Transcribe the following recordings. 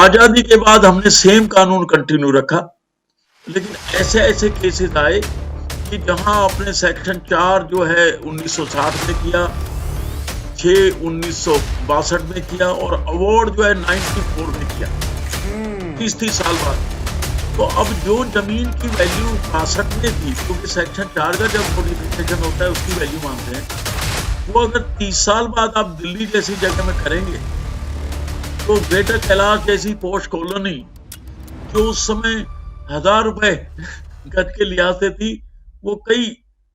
आजादी के बाद हमने सेम कानून कंटिन्यू रखा, लेकिन ऐसे ऐसे केसेस आए कि जहां आपने सेक्शन 4 जो है 1960 में किया, 6 1962 में किया, और अवार्ड जो है 94 में किया, 30-30 साल बाद। तो अब जो जमीन की वैल्यू 62 में थी, क्योंकि सेक्शन 4 का जब मॉडिफिकेशन होता है उसकी वैल्यू मानते हैं, वो अगर 30 साल बाद आप दिल्ली जैसी जगह में करेंगे तो ग्रेटर कैलाश जैसी पोश कॉलोनी जो उस समय 1000 रुपए गज के लिहाज से थी, वो कई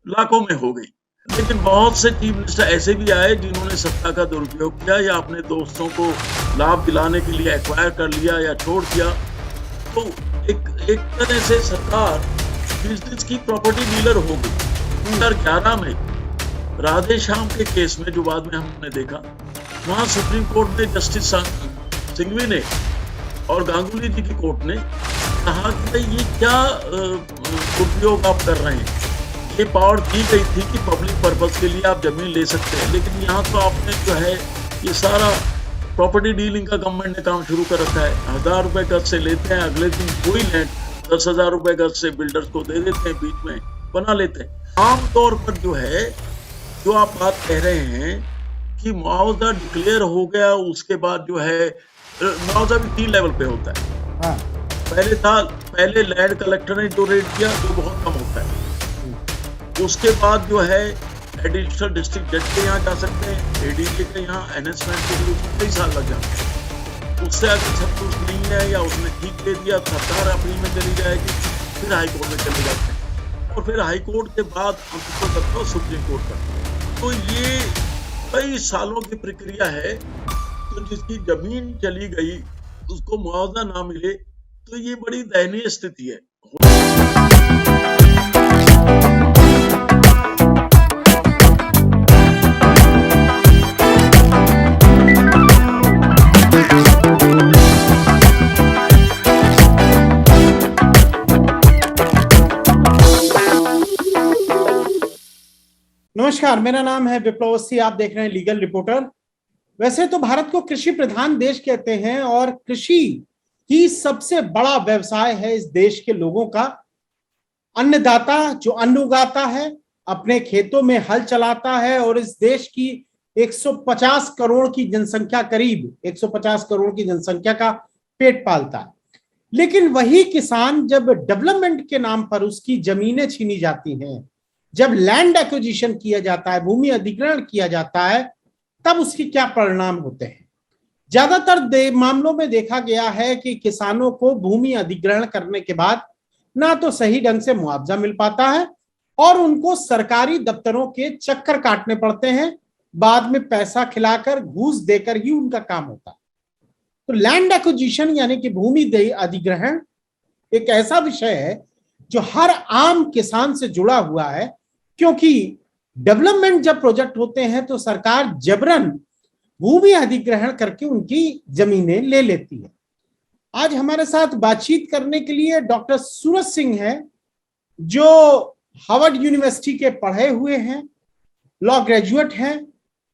लाखों में हो गई। लेकिन बहुत से चीफ मिनिस्टर ऐसे भी आए जिन्होंने सत्ता का दुरुपयोग किया या अपने दोस्तों को लाभ दिलाने के लिए एक्वायर कर लिया या छोड़ दिया। तो एक तरह से सरकार बिजनेस की प्रॉपर्टी डीलर हो गई। 2011 में राधे श्याम के केस में, जो बाद में हमने देखा, वहां सुप्रीम कोर्ट ने जस्टिस सिंघवी ने और गांगुली जी की कोर्ट ने कहा कि भाई ये क्या दुरुपयोग आप कर रहे हैं। ये पावर दी गई थी कि पब्लिक पर्पस के लिए आप जमीन ले सकते हैं, लेकिन यहाँ तो आपने जो है ये सारा प्रॉपर्टी डीलिंग का गवर्नमेंट ने काम शुरू कर रखा है। 1000 रुपए गज से लेते हैं, अगले दिन कोई लैंड 10,000 रुपए गज से बिल्डर्स को दे देते हैं, बीच में बना लेते हैं। आमतौर पर जो है, जो आप बात कह रहे हैं कि मुआवजा डिक्लेयर हो गया, उसके बाद जो है मुआवजा भी 3 लेवल पे होता है। हाँ। पहले लैंड कलेक्टर ने जो रेट दिया वो बहुत कम होता है। उसके बाद जो है एडिशनल डिस्ट्रिक्ट जज के यहाँ जा सकते हैं, एडीजे के यहाँ, एनएसमेंट के लिए उसमें कई साल लग जाते हैं। उससे अगर संतुष्ट नहीं है या उसने ठीक दे दिया, सरकार अपील में चली जाएगी, फिर हाई कोर्ट में चले जाते हैं, और फिर हाई कोर्ट के बाद हमको तक तो सुप्रीम कोर्ट तक। तो ये कई सालों की प्रक्रिया है। तो जिसकी जमीन चली गई उसको मुआवजा ना मिले, तो ये बड़ी दयनीय स्थिति है। नमस्कार, मेरा नाम है विप्लव अवस्थी। आप देख रहे हैं लीगल रिपोर्टर। वैसे तो भारत को कृषि प्रधान देश कहते हैं और कृषि ही सबसे बड़ा व्यवसाय है इस देश के लोगों का। अन्नदाता जो अन्न उगाता है, अपने खेतों में हल चलाता है और इस देश की 150 करोड़ की जनसंख्या, करीब 150 करोड़ की जनसंख्या का पेट पालता है। लेकिन वही किसान जब डेवलपमेंट के नाम पर उसकी जमीनें छीनी जाती हैं, जब लैंड एक्विजिशन किया जाता है, भूमि अधिग्रहण किया जाता है, तब उसके क्या परिणाम होते हैं। ज्यादातर मामलों में देखा गया है कि किसानों को भूमि अधिग्रहण करने के बाद ना तो सही ढंग से मुआवजा मिल पाता है और उनको सरकारी दफ्तरों के चक्कर काटने पड़ते हैं। बाद में पैसा खिलाकर, घूस देकर ही उनका काम होता है। तो लैंड एक्विजिशन यानी कि भूमि अधिग्रहण एक ऐसा विषय है जो हर आम किसान से जुड़ा हुआ है, क्योंकि डेवलपमेंट जब प्रोजेक्ट होते हैं तो सरकार जबरन भूमि अधिग्रहण करके उनकी जमीनें ले लेती है। आज हमारे साथ बातचीत करने के लिए डॉक्टर सूरज सिंह हैं, जो हार्वर्ड यूनिवर्सिटी के पढ़े हुए हैं, लॉ ग्रेजुएट हैं,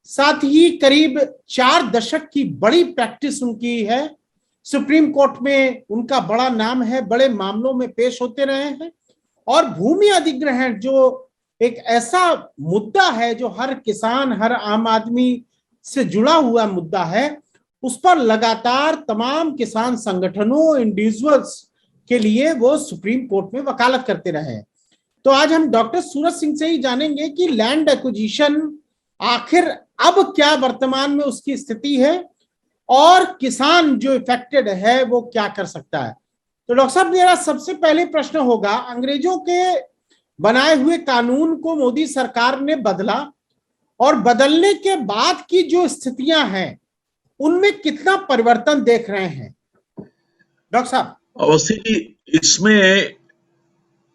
साथ ही करीब 4 दशक की बड़ी प्रैक्टिस उनकी है। सुप्रीम कोर्ट में उनका बड़ा नाम है, बड़े मामलों में पेश होते रहे हैं। और भूमि अधिग्रहण जो एक ऐसा मुद्दा है जो हर किसान, हर आम आदमी से जुड़ा हुआ मुद्दा है, उस पर लगातार तमाम किसान संगठनों, इंडिविजुअल्स के लिए वो सुप्रीम कोर्ट में वकालत करते रहे हैं। तो आज हम डॉक्टर सूरज सिंह से ही जानेंगे कि लैंड एक्विजिशन आखिर अब क्या वर्तमान में उसकी स्थिति है और किसान जो इफेक्टेड है वो क्या कर सकता है। तो डॉक्टर साहब, मेरा सबसे पहले प्रश्न होगा, अंग्रेजों के बनाए हुए कानून को मोदी सरकार ने बदला और बदलने के बाद की जो स्थितियां हैं उनमें कितना परिवर्तन देख रहे हैं डॉक्टर साहब? अवस्थी जी, इसमें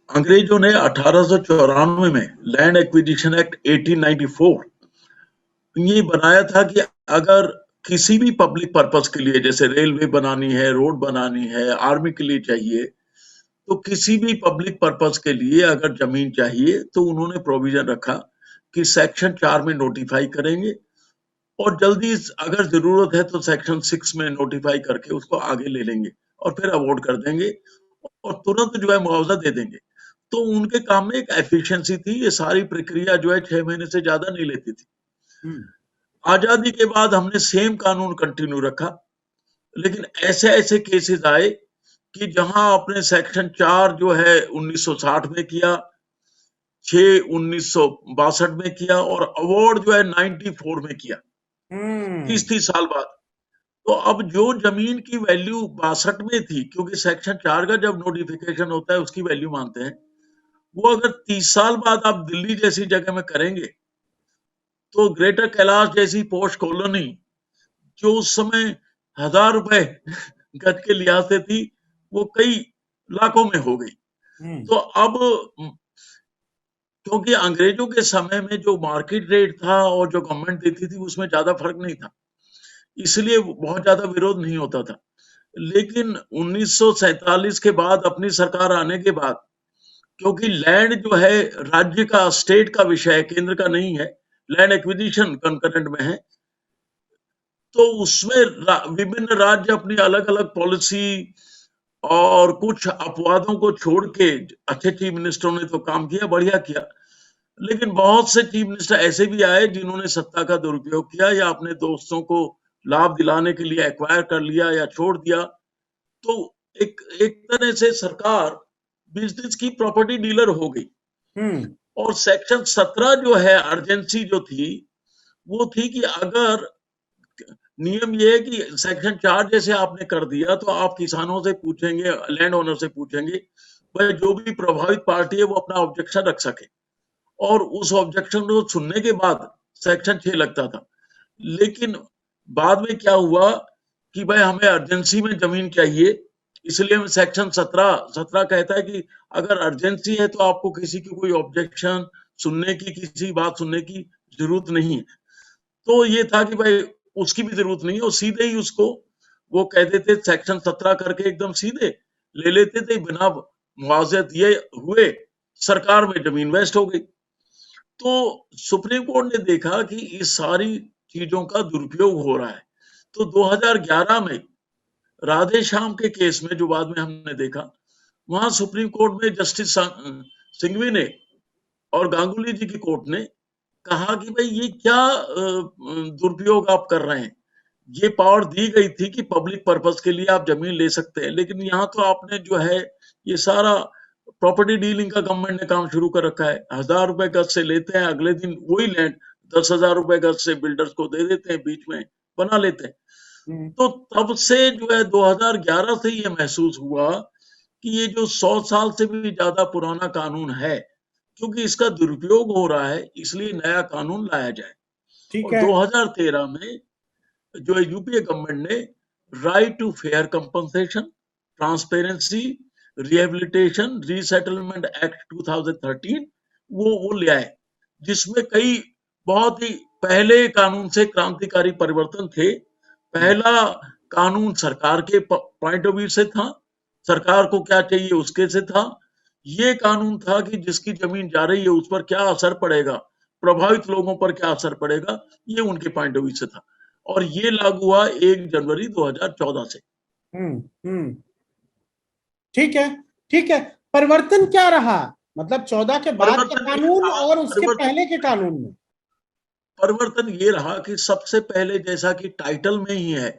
अंग्रेजों ने 1894 में लैंड एक्विजिशन एक्ट 1894 ये बनाया था कि अगर किसी भी पब्लिक पर्पस के लिए, जैसे रेलवे बनानी है, रोड बनानी है, आर्मी के लिए चाहिए, तो किसी भी पब्लिक पर्पस के लिए अगर जमीन चाहिए तो उन्होंने प्रोविजन रखा कि सेक्शन 4 में नोटिफाई करेंगे और जल्दी अगर जरूरत है तो सेक्शन 6 में नोटिफाई करके उसको आगे ले लेंगे और फिर अवॉर्ड कर देंगे और तुरंत जो है मुआवजा दे देंगे। तो उनके काम में एक एफिशिएंसी थी। ये सारी प्रक्रिया जो है 6 महीने से ज्यादा नहीं लेती थी। आजादी के बाद हमने सेम कानून कंटिन्यू रखा, लेकिन ऐसे ऐसे केसेस आए कि जहां आपने सेक्शन 4 जो है 1960 में किया, 6 1962 में किया और अवार्ड जो है 94 में किया, 30 साल बाद। तो अब जो जमीन की वैल्यू 62 में थी, क्योंकि सेक्शन 4 का जब नोटिफिकेशन होता है उसकी वैल्यू मानते हैं, वो अगर 30 साल बाद आप दिल्ली जैसी जगह में करेंगे तो ग्रेटर कैलाश जैसी पॉश कॉलोनी जो उस समय 1000 रुपए गज के लिहाज से थी, वो कई लाखों में हो गई। तो अब क्योंकि अंग्रेजों के समय में जो मार्केट रेट था और जो गवर्नमेंट देती थी उसमें ज्यादा फर्क नहीं था, इसलिए बहुत ज्यादा विरोध नहीं होता था। लेकिन 1947 के बाद अपनी सरकार आने के बाद, क्योंकि लैंड जो है राज्य का, स्टेट का विषय है, केंद्र का नहीं है, लैंड एक्विजिशन कंकरेंट में है, तो उसमें विभिन्न राज्य अपनी अलग अलग पॉलिसी और कुछ अपवादों को छोड़ के, अच्छे चीफ मिनिस्टरों ने तो काम किया, बढ़िया किया, लेकिन बहुत से चीफ मिनिस्टर ऐसे भी आए जिन्होंने सत्ता का दुरुपयोग किया या अपने दोस्तों को लाभ दिलाने के लिए एक्वायर कर लिया या छोड़ दिया। तो एक तरह से सरकार बिजनेस की प्रॉपर्टी डीलर हो गई। और सेक्शन 17 जो है अर्जेंसी जो थी, वो थी कि अगर नियम ये है कि सेक्शन 4 जैसे आपने कर दिया तो आप किसानों से पूछेंगे, लैंड ओनर से पूछेंगे, भाई जो भी प्रभावित पार्टी है वो अपना ऑब्जेक्शन रख सके, और उस ऑब्जेक्शन को सुनने के बाद सेक्शन 6 लगता था। लेकिन बाद में क्या हुआ कि भाई हमें अर्जेंसी में जमीन चाहिए, इसलिए हम सेक्शन 17 कहता है कि अगर अर्जेंसी है तो आपको किसी की कोई ऑब्जेक्शन सुनने की, किसी बात सुनने की जरूरत नहीं है। तो ये था कि भाई उसकी भी जरूरत नहीं है, और सीधे ही उसको वो कह देते, सेक्शन 17 करके एकदम सीधे ले लेते थे, बिना मुआवजे दिए हुए सरकार में जमीन वेस्ट हो गई। तो सुप्रीम कोर्ट ने देखा कि इस सारी चीजों का दुरुपयोग हो रहा है, तो 2011 में राधे श्याम के केस में, जो बाद में हमने देखा, वहां सुप्रीम कोर्ट में जस्टिस सिंघवी ने और गांगुली जी की कोर्ट ने कहा कि भाई ये क्या दुरुपयोग आप कर रहे हैं, ये पावर दी गई थी कि पब्लिक पर्पस के लिए आप जमीन ले सकते हैं, लेकिन यहाँ तो आपने जो है ये सारा प्रॉपर्टी डीलिंग का गवर्नमेंट ने काम शुरू कर रखा है। 1000 रुपए गज से लेते हैं, अगले दिन वही लैंड 10,000 रुपए गज से बिल्डर्स को दे देते हैं, बीच में बना लेते हैं। तो तब से जो है 2011 से ये महसूस हुआ कि ये जो 100 साल से भी ज्यादा पुराना कानून है, क्योंकि इसका दुरुपयोग हो रहा है, इसलिए नया कानून लाया जाए। और 2013 में जो है यूपीए गवर्नमेंट ने right to fair compensation, transparency, rehabilitation, resettlement act 2013 वो ले आए, जिसमें कई बहुत ही पहले कानून से क्रांतिकारी परिवर्तन थे। पहला कानून सरकार के पॉइंट ऑफ व्यू से था, सरकार को क्या चाहिए उसके से था। ये कानून था कि जिसकी जमीन जा रही है उस पर क्या असर पड़ेगा, प्रभावित लोगों पर क्या असर पड़ेगा, ये उनके पॉइंट ऑफ व्यू से था, और ये लागू हुआ 1 जनवरी 2014 से। ठीक है, ठीक है। परिवर्तन क्या रहा, मतलब 14 के बाद के कानून और उसके पहले के कानून में? परिवर्तन ये रहा कि सबसे पहले, जैसा कि टाइटल में ही है,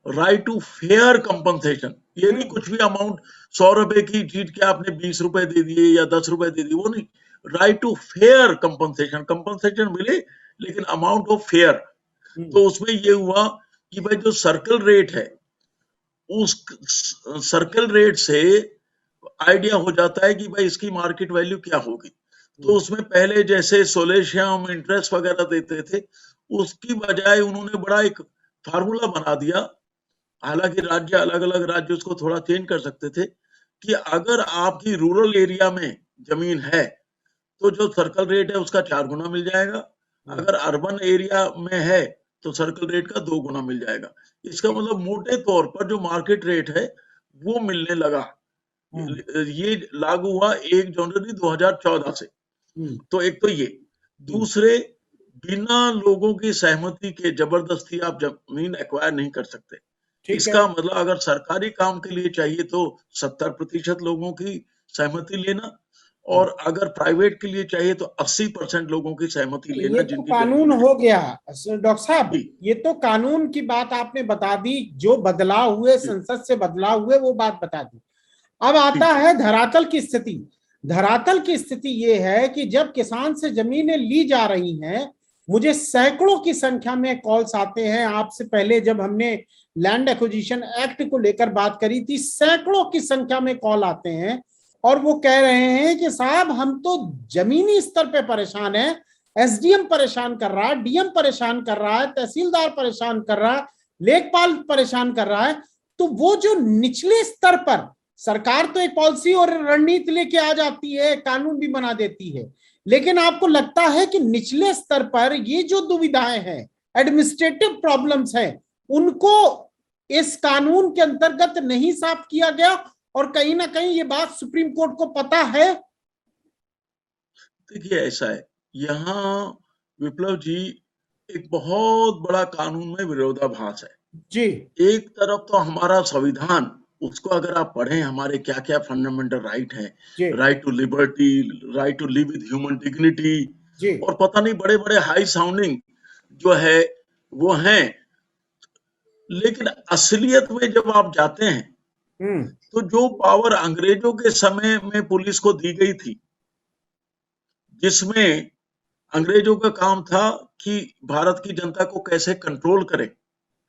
राइट टू फेयर कंपनसेशन, ये नहीं कुछ भी अमाउंट 100 रुपए की चीज के आपने 20 रुपए दे दिए या 10 रुपए दे दिए, वो नहीं। Right to fair compensation, compensation मिले लेकिन अमाउंट ऑफ फेयर। तो उसमें ये हुआ कि भाई जो सर्कल रेट है, उस सर्कल रेट से आइडिया हो जाता है कि भाई इसकी मार्केट वैल्यू क्या होगी। तो उसमें पहले जैसे सोलेशियम, इंटरेस्ट वगैरह देते थे, उसकी बजाय उन्होंने बड़ा एक फार्मूला बना दिया। हालांकि राज्य, अलग अलग राज्य उसको थोड़ा चेंज कर सकते थे, कि अगर आपकी रूरल एरिया में जमीन है तो जो सर्कल रेट है उसका 4 गुना मिल जाएगा, अगर अर्बन एरिया में है तो सर्कल रेट का 2 गुना मिल जाएगा। इसका मतलब मोटे तौर पर जो मार्केट रेट है वो मिलने लगा। ये लागू हुआ 1 जनवरी 2014 से। तो एक तो ये, दूसरे बिना लोगों की सहमति के जबरदस्ती आप जमीन एक्वायर नहीं कर सकते। ठीक है। इसका मतलब अगर सरकारी काम के लिए चाहिए तो 70% लोगों की सहमति लेना, और अगर प्राइवेट के लिए चाहिए तो 80% लोगों की सहमति लेना ये तो जिनकी कानून जमीन है। हो गया डॉक्टर साहब, जी ये तो कानून की बात आपने बता दी, जो बदलाव हुए जी संसद से बदलाव हुए वो बात बता दी। अब आता जी है धरातल की स्थिति। धरातल की स्थिति ये है कि जब किसान से जमीनें ली जा रही हैं, मुझे सैकड़ों की संख्या में कॉल्स आते हैं। आपसे पहले जब हमने लैंड एक्विजिशन एक्ट को लेकर बात करी थी, सैकड़ों की संख्या में कॉल आते हैं और वो कह रहे हैं कि साहब हम तो जमीनी स्तर पे परेशान हैं, एसडीएम परेशान कर रहा है, डीएम परेशान कर रहा है, तहसीलदार परेशान कर रहा है, लेखपाल परेशान कर रहा है। तो वो जो निचले स्तर पर सरकार तो एक पॉलिसी और रणनीति लेके आ जाती है, कानून भी बना देती है, लेकिन आपको लगता है कि निचले स्तर पर ये जो दुविधाएं हैं, एडमिनिस्ट्रेटिव प्रॉब्लम्स हैं, उनको इस कानून के अंतर्गत नहीं साफ किया गया और कहीं ना कहीं ये बात सुप्रीम कोर्ट को पता है? देखिए ऐसा है, यहाँ विप्लव जी एक बहुत बड़ा कानून में विरोधाभास है। जी एक तरफ तो हमारा संविधान, उसको अगर आप पढ़ें, हमारे क्या क्या फंडामेंटल राइट है, जी right to liberty, right to live with human dignity, जी और पता नहीं बड़े बड़े हाई साउंडिंग जो है वो हैं। लेकिन असलियत में जब आप जाते हैं हम्म तो जो पावर अंग्रेजों के समय में पुलिस को दी गई थी, जिसमें अंग्रेजों का काम था कि भारत की जनता को कैसे कंट्रोल करें,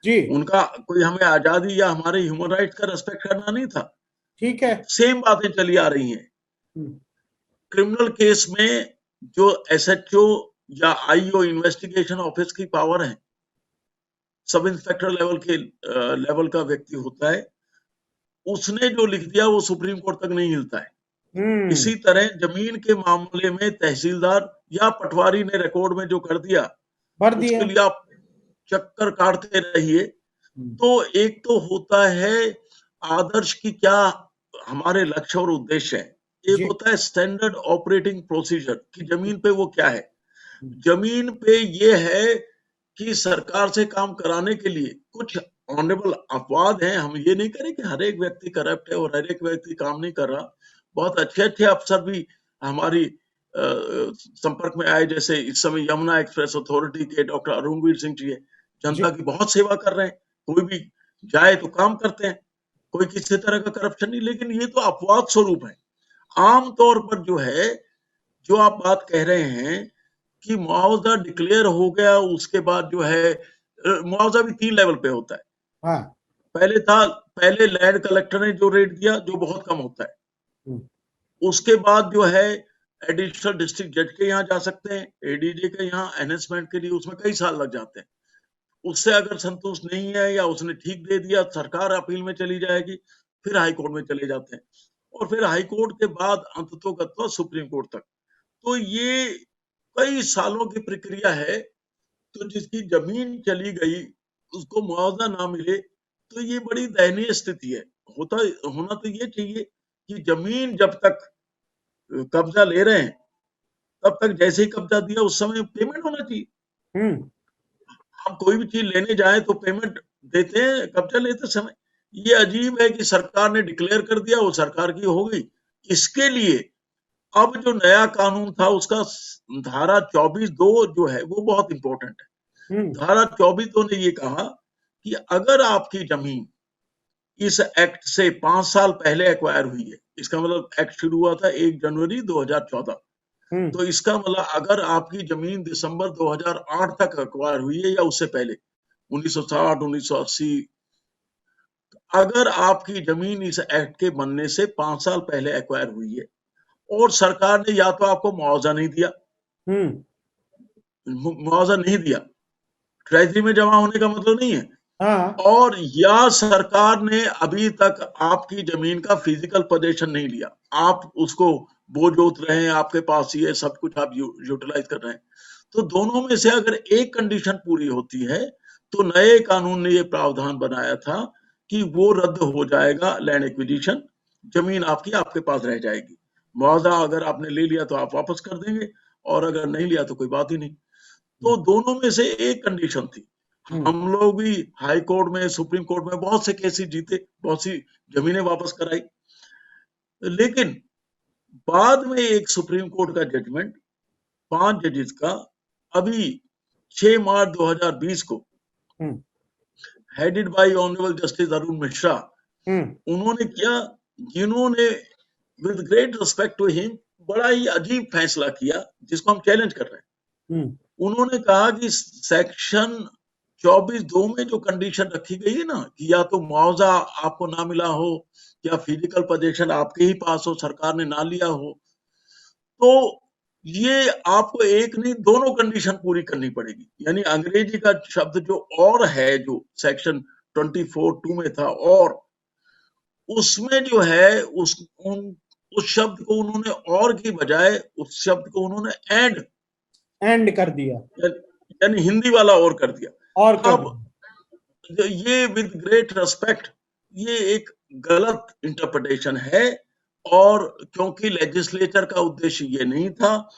जी उनका कोई हमें आजादी या हमारे ह्यूमन राइट का रेस्पेक्ट करना नहीं था। ठीक है। सेम बातें चली आ रही हैं। हम्म, क्रिमिनल केस में जो एसएचओ या आईओ इन्वेस्टिगेशन ऑफिस की पावर है, सब इंस्पेक्टर लेवल का व्यक्ति होता है, उसने जो लिख दिया वो सुप्रीम कोर्ट तक नहीं हिलता है। हम्म, इसी तरह जमीन के मामले में तहसीलदार या पटवारी ने रिकॉर्ड में जो कर दिया, भर दिया। उसके लिए आप चक्कर काटते रहिए। हम्म, तो एक तो होता है आदर्श की क्या हमारे लक्ष्य और उद्देश्य है, एक जी होता है स्टैंडर्ड ऑपरेटिंग प्रोसीजर कि जमीन पे वो क्या है। हम्म, जमीन पे ये है कि सरकार से काम कराने के लिए कुछ ऑनरेबल अपवाद हैं। हम ये नहीं करें कि हर एक व्यक्ति करप्ट है और हर एक व्यक्ति काम नहीं कर रहा। बहुत अच्छे अच्छे अफसर भी हमारी संपर्क में आए, जैसे इस समय यमुना एक्सप्रेस अथॉरिटी के डॉक्टर अरुणवीर सिंह जी है, जी जनता की बहुत सेवा कर रहे हैं। कोई भी जाए तो काम करते हैं, कोई किसी तरह का करप्शन नहीं। लेकिन ये तो अपवाद स्वरूप है। आम तौर पर जो है, जो आप बात कह रहे हैं कि मुआवजा डिक्लेयर हो गया, उसके बाद जो है मुआवजा भी 3 लेवल पे होता है। हाँ। पहले लैंड कलेक्टर ने जो रेट दिया, जो बहुत कम होता है। हम्म, उसके बाद जो है एडिशनल डिस्ट्रिक्ट जज के यहाँ जा सकते हैं, एडीजे के यहाँ एनहेंसमेंट के लिए, उसमें कई साल लग जाते हैं। उससे अगर संतुष्ट नहीं है या उसने ठीक दे दिया, सरकार अपील में चली जाएगी, फिर हाई कोर्ट में चले जाते हैं, और फिर हाई कोर्ट के बाद अंततोगत्वा सुप्रीम कोर्ट तक। तो ये कई सालों की प्रक्रिया है। तो जिसकी जमीन चली गई उसको मुआवजा ना मिले, तो ये बड़ी दयनीय स्थिति है। होता होना तो ये चाहिए कि जमीन जब तक कब्जा ले रहे हैं, तब तक जैसे ही कब्जा दिया उस समय पेमेंट होना चाहिए। हम्म, हम कोई भी चीज लेने जाए तो पेमेंट देते हैं कब्जा लेते समय। ये अजीब है कि सरकार ने डिक्लेयर कर दिया, वो सरकार की हो गई। इसके लिए अब जो नया कानून था उसका धारा 24(2) जो है वो बहुत इंपॉर्टेंट है। हम्म, धारा 24(2) ने ये कहा कि अगर आपकी जमीन इस एक्ट से 5 साल पहले एक्वायर हुई है, इसका मतलब एक्ट शुरू हुआ था 1 जनवरी 2014, हम्म, तो इसका मतलब अगर आपकी जमीन दिसंबर 2008 तक एक्वायर हुई है या उससे पहले 1960 1980, अगर आपकी जमीन इस एक्ट के बनने से 5 साल पहले एक्वायर हुई है और सरकार ने या तो आपको मुआवजा नहीं दिया, हम्म, मुआवजा नहीं दिया, ट्रेजरी में जमा होने का मतलब नहीं है, हाँ। और या सरकार ने अभी तक आपकी जमीन का फिजिकल पोजेशन नहीं लिया, आप उसको बोझ जोत रहे हैं, आपके पास ही है, सब कुछ आप यूटिलाइज कर रहे हैं। तो दोनों में से अगर एक कंडीशन पूरी होती है तो नए कानून ने ये प्रावधान बनाया था कि वो रद्द हो जाएगा लैंड एक्विजिशन, जमीन आपकी आपके पास रह जाएगी। मुआवजा अगर आपने ले लिया तो आप वापस कर देंगे, और अगर नहीं लिया तो कोई बात ही नहीं। तो दोनों में से एक कंडीशन थी। हम लोग भी हाई कोर्ट में, सुप्रीम कोर्ट में बहुत से केसेस जीते, बहुत सी जमीनें वापस कराई, लेकिन बाद में एक सुप्रीम कोर्ट का जजमेंट 5 जजेस का अभी 6 मार्च 2020 को, headed by honourable justice Arun Mishra, उन्होंने किया, जिन्होंने with great respect to him बड़ा ही अजीब फैसला किया जिसको हम चैलेंज कर रहे हैं। उन्होंने कहा कि सेक्शन 24(2) में जो कंडीशन रखी गई है ना कि या तो मुआवजा आपको ना मिला हो या फिजिकल पोजीशन आपके ही पास हो, सरकार ने ना लिया हो, तो ये आपको एक नहीं दोनों कंडीशन पूरी करनी पड़ेगी। यानी अंग्रेजी का शब्द जो और है, जो सेक्शन 24(2) में था, और उसमें जो है उस शब्द को उन्होंने और की बजाय उस शब्द को उन्होंने एंड कर दिया, यानी हिंदी वाला और कर दिया। और अब ये विद ग्रेट रेस्पेक्ट, ये एक गलत इंटरप्रिटेशन है, और क्योंकि लेजिस्लेचर का उद्देश्य ये नहीं था,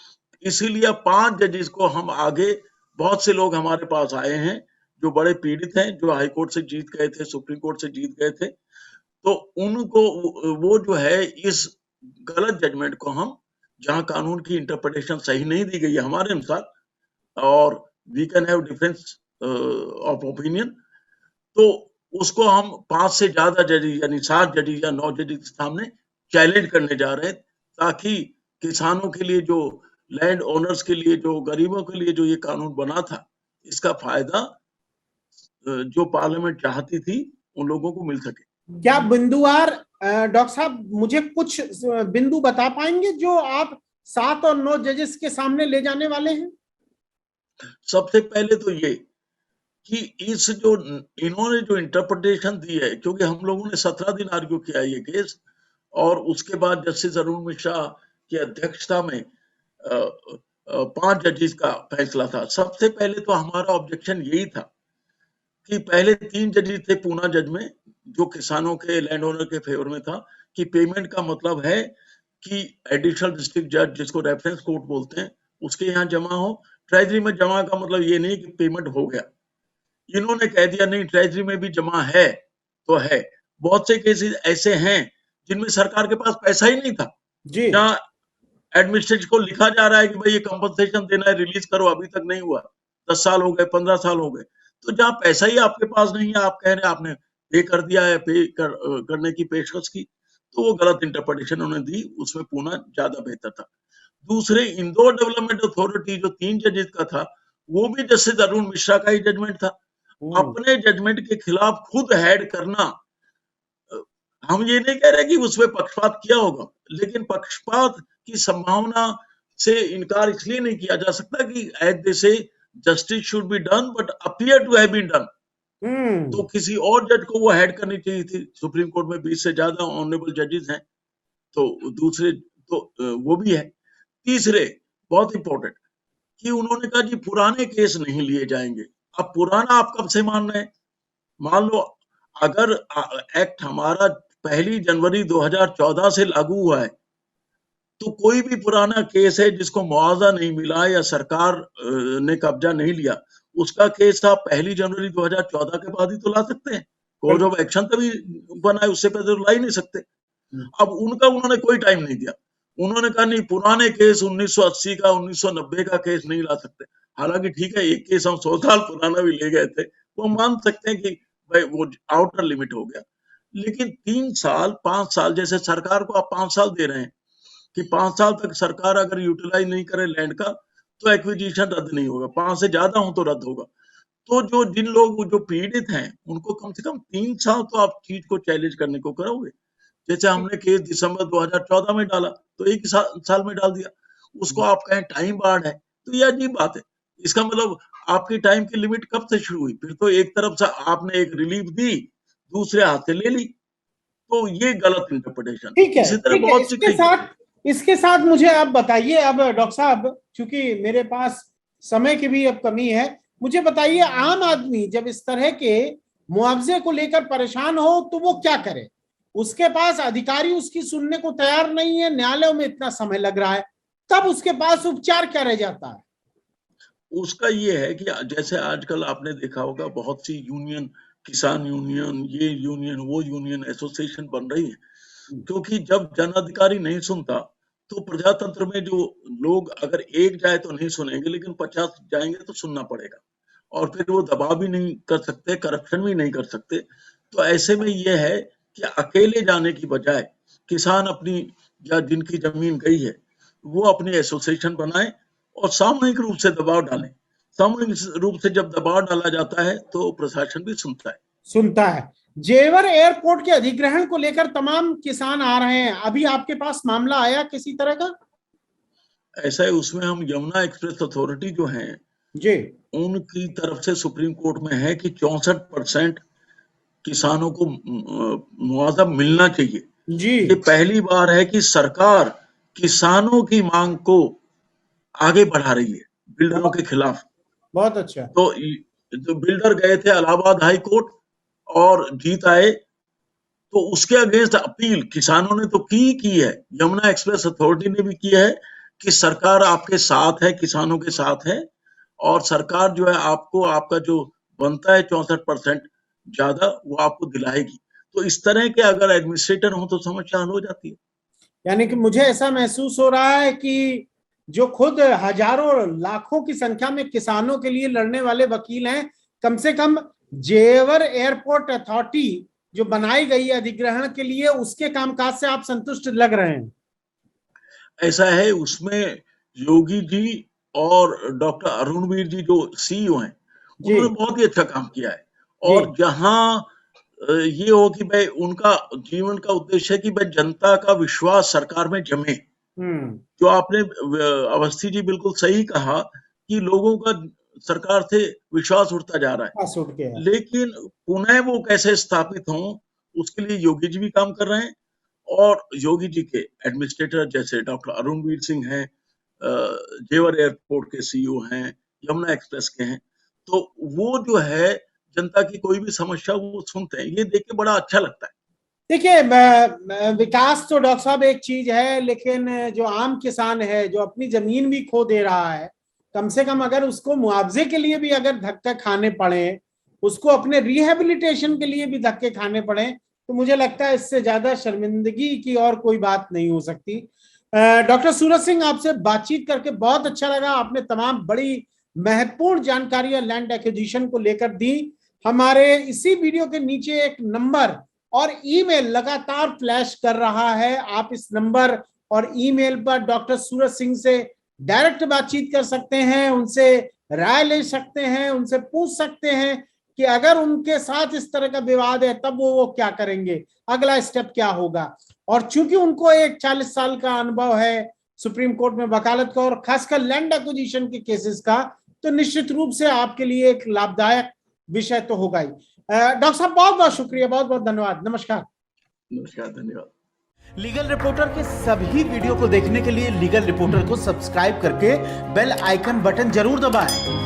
इसीलिए 5 जजेस को हम आगे, बहुत से लोग हमारे पास आए हैं जो बड़े पीड़ित हैं, जो हाई कोर्ट से जीत गए थे, सुप्रीम कोर्ट से जीत गए थे, तो उनको वो जो है इस गलत जजमेंट को, हम जहां कानून की इंटरप्रिटेशन सही नहीं दी गई है हमारे अनुसार, और we can have difference of opinion, तो उसको हम 5 से ज्यादा जजेस यानी 7 जजेस या 9 जजेस के सामने चैलेंज करने जा रहे हैं, ताकि किसानों के लिए, जो लैंड ओनर्स के लिए, जो गरीबों के लिए जो ये कानून बना था, इसका फायदा जो पार्लियामेंट चाहती थी उन लोगों को मिल सके। क्या बिंदुवार डॉक्टर साहब मुझे कुछ बिंदु बता पाएंगे जो आप 7 और 9 जजेस के सामने ले जाने वाले हैं? सबसे पहले तो ये कि इस जो इन्होंने जो इंटरप्रिटेशन दी है, क्योंकि हम लोगों ने 17 दिन आर्ग्यू किया ये केस, और उसके बाद जस्टिस अरुण मिश्रा की अध्यक्षता में 5 जजेस का फैसला था। सबसे पहले तो हमारा ऑब्जेक्शन यही था कि पहले 3 जजेस थे पूना जज में, जो किसानों के, लैंड ओनर के फेवर में था, कि पेमेंट का मतलब है कि एडिशनल डिस्ट्रिक्ट जज, जिसको रेफरेंस कोर्ट बोलते हैं, उसके यहाँ जमा हो। ट्रेजरी में जमा का मतलब ये नहीं कि पेमेंट हो गया। इन्होंने कह दिया नहीं, ट्रेजरी में भी जमा है तो है। बहुत से केसेस ऐसे हैं जिनमें सरकार के पास पैसा ही नहीं था, जहाँ एडमिनिस्ट्रेशन को लिखा जा रहा है कि भाई ये कंपनसेशन देना है, रिलीज करो, अभी तक नहीं हुआ, 10 साल हो गए, 15 साल हो गए। तो जहाँ पैसा ही आपके पास नहीं है, आप कह रहे हैं आपने पे कर दिया है, करने की पेशकश की, तो वो गलत इंटरप्रिटेशन उन्होंने दी, उसमें पूना ज्यादा बेहतर था। दूसरे, इंदौर डेवलपमेंट अथॉरिटी जो 3 जजेस का था, वो भी जस्टिस अरुण मिश्रा का ही जजमेंट था। अपने जजमेंट के खिलाफ खुद हेड करना, हम ये नहीं कह रहे कि उसमें पक्षपात किया होगा, लेकिन पक्षपात की संभावना से इनकार इसलिए नहीं किया जा सकता कि as they say justice should be done but appear to have been done. तो किसी और जज को वो हेड करनी चाहिए थी। सुप्रीम कोर्ट में 20 से ज्यादा ऑनरेबल जजेस हैं, तो दूसरे तो वो भी है। तीसरे, बहुत इंपॉर्टेंट, कि उन्होंने कहा जी पुराने केस नहीं लिए जाएंगे। अब पुराना आप कब से मान रहे हैं? मान लो अगर एक्ट हमारा 1 जनवरी 2014 से लागू हुआ है, तो कोई भी पुराना केस है जिसको मुआवजा नहीं मिला या सरकार ने कब्जा नहीं लिया, उसका केस आप 1 जनवरी 2014 के बाद ही तो ला सकते हैं। कोर्ट ऑफ एक्शन तभी बना है, उससे पहले तो ला ही नहीं सकते। अब उनका उन्होंने कोई टाइम नहीं दिया। उन्होंने कहा नहीं, पुराने केस 1980 का, 1990 का केस नहीं ला सकते। हालांकि ठीक है, एक केस हम 100 साल पुराना भी ले गए थे, तो हम मान सकते हैं कि भाई वो आउटर लिमिट हो गया। लेकिन 3 साल, 5 साल, जैसे सरकार को आप 5 साल दे रहे हैं कि 5 साल तक सरकार अगर यूटिलाइज नहीं करे लैंड का, तो एक्विजिशन रद्द नहीं होगा, 5 से ज्यादा हो तो रद्द होगा। तो जो जिन लोग जो पीड़ित हैं, उनको कम से कम 3 साल तो आप चीज को चैलेंज करने को करोगे। जैसे हमने केस दिसंबर 2014 में डाला, तो 1 साल में डाल दिया, उसको आप कहें टाइम बार्ड है, तो ये अजीब बात है। इसका मतलब आपकी टाइम की लिमिट कब से शुरू हुई? फिर तो एक तरफ से आपने एक रिलीफ दी, दूसरे हाथ से ले ली, तो ये गलत इंटरप्रिटेशन। ठीक है, इसी तरह बहुत सी इसके साथ मुझे आप बताइए, अब डॉक्टर साहब, चूंकि मेरे पास समय की भी अब कमी है, मुझे बताइए, आम आदमी जब इस तरह के मुआवजे को लेकर परेशान हो तो वो क्या करे? उसके पास अधिकारी उसकी सुनने को तैयार नहीं है, न्यायालयों में इतना समय लग रहा है, तब उसके पास उपचार क्या रह जाता है? उसका ये है कि जैसे आजकल आपने देखा होगा बहुत सी यूनियन, किसान यूनियन, ये यूनियन, वो यूनियन, एसोसिएशन बन रही है, क्योंकि जब जन अधिकारी नहीं सुनता तो प्रजातंत्र में जो लोग अगर एक जाए तो नहीं सुनेंगे, लेकिन 50 जाएंगे तो सुनना पड़ेगा, और फिर वो दबाव भी नहीं कर सकते, करप्शन भी नहीं कर सकते। तो ऐसे में ये है कि अकेले जाने की बजाय किसान अपनी, या जिनकी जमीन गई है, वो अपनी एसोसिएशन बनाए और सामूहिक रूप से दबाव डालें। सामूहिक रूप से जब दबाव डाला जाता है तो प्रशासन भी सुनता है। जेवर एयरपोर्ट के अधिग्रहण को लेकर तमाम किसान आ रहे हैं, अभी आपके पास मामला आया किसी तरह का? ऐसा है, उसमें हम यमुना एक्सप्रेस अथॉरिटी जो है जी, उनकी तरफ से सुप्रीम कोर्ट में है कि 64% किसानों को मुआवजा मिलना चाहिए। जी, ये पहली बार है कि सरकार किसानों की मांग को आगे बढ़ा रही है बिल्डरों के खिलाफ। बहुत अच्छा। तो जो बिल्डर गए थे इलाहाबाद हाई कोर्ट और जीत आए, तो उसके अगेंस्ट अपील किसानों ने तो की है, यमुना एक्सप्रेस अथॉरिटी ने भी की है कि सरकार आपके साथ है, किसानों के साथ है, और सरकार जो है आपको आपका जो बनता है 64% ज्यादा वो आपको दिलाएगी। तो इस तरह के अगर एडमिनिस्ट्रेटर हो तो समस्या हल हो जाती है। यानी कि मुझे ऐसा महसूस हो रहा है कि जो खुद हजारों लाखों की संख्या में किसानों के लिए लड़ने वाले वकील हैं, कम से कम जेवर एयरपोर्ट अथॉरिटी जो बनाई गई है अधिग्रहण के लिए, उसके कामकाज से आप संतुष्ट लग रहे हैं? ऐसा है, उसमें योगी जी और डॉक्टर अरुणवीर जी जो सीईओ हैं, उन्होंने बहुत ही अच्छा काम किया है। और जहां ये हो कि भाई उनका जीवन का उद्देश्य है कि भाई जनता का विश्वास सरकार में जमे। जो आपने अवस्थी जी बिल्कुल सही कहा कि लोगों का सरकार से विश्वास उठता जा रहा है, लेकिन पुनः वो कैसे स्थापित हों उसके लिए योगी जी भी काम कर रहे हैं। और योगी जी के एडमिनिस्ट्रेटर जैसे डॉक्टर अरुणवीर सिंह हैं, जेवर एयरपोर्ट के सीईओ हैं, यमुना एक्सप्रेस के हैं, तो वो जो है जनता की कोई भी समस्या वो सुनते हैं। ये देख के बड़ा अच्छा लगता है। देखिए, विकास तो डॉक्टर साहब एक चीज है, लेकिन जो आम किसान है जो अपनी जमीन भी खो दे रहा है, कम से कम अगर उसको मुआवजे के लिए भी अगर धक्के खाने पड़े, उसको अपने रिहेबिलिटेशन के लिए भी धक्के खाने पड़े, तो मुझे लगता है इससे ज्यादा शर्मिंदगी की और कोई बात नहीं हो सकती। डॉक्टर सूरज सिंह, आपसे बातचीत करके बहुत अच्छा लगा। आपने तमाम बड़ी महत्वपूर्ण जानकारियां लैंड एक्विजिशन को लेकर दी। हमारे इसी वीडियो के नीचे एक नंबर और ईमेल लगातार फ्लैश कर रहा है, आप इस नंबर और ईमेल पर डॉक्टर सूरज सिंह से डायरेक्ट बातचीत कर सकते हैं, उनसे राय ले सकते हैं, उनसे पूछ सकते हैं कि अगर उनके साथ इस तरह का विवाद है तब वो क्या करेंगे, अगला स्टेप क्या होगा। और चूंकि उनको एक 40 साल का अनुभव है सुप्रीम कोर्ट में वकालत का और खासकर लैंड एक्विजिशन के केसेस का, तो निश्चित रूप से आपके लिए एक लाभदायक विषय तो होगा ही। डॉक्टर साहब, बहुत बहुत शुक्रिया, बहुत बहुत धन्यवाद। नमस्कार। नमस्कार, धन्यवाद। लीगल रिपोर्टर के सभी वीडियो को देखने के लिए लीगल रिपोर्टर को सब्सक्राइब करके बेल आइकन बटन जरूर दबाएं